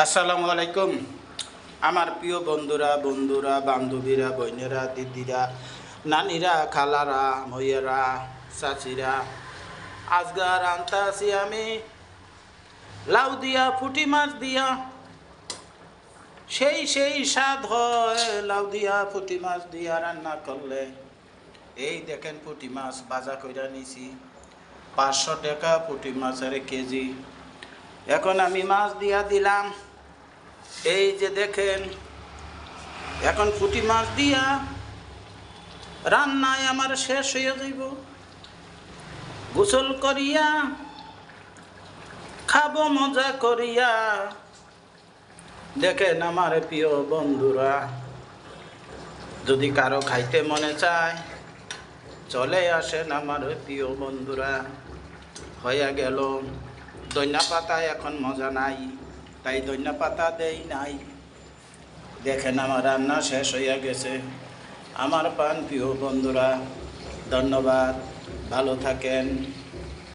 আসসালামু আলাইকুম। আমার প্রিয় বন্ধুরা বান্ধবীরা, বোনেরা, দিদিরা, নানিরা, খালারা, মইয়েরা, চাচিরা, আজগার আনতা আছি আমি লাউ দিয়া পুঁটি মাছ দিয়া। সেই স্বাদ হয় লাউ দিয়া পুঁটি মাছ দিয়া রান্না করলে। এই দেখেন পুঁটি মাছ ভাজা কইরা নিছি, 500 টাকা পুঁটি মাছের কেজি। এখন আমি মাছ দিয়া দিলাম, এই যে দেখেন। এখন পুঁটি মাছ দিয়া রান্নায় আমার শেষ হয়ে যাইব। গোসল করিয়া খাবো মজা করিয়া। দেখেন আমার প্রিয় বন্ধুরা, যদি কারো খাইতে মনে চায় চলে আসেন আমার প্রিয় বন্ধুরা। হয়ে গেল ধনিয়া পাতা, এখন মজা নাই তাই ধনিয়া পাতা দেই নাই। দেখেন আমার রান্না শেষ হয়ে গেছে। আমার প্রাণ প্রিয় বন্ধুরা, ধন্যবাদ, ভালো থাকেন।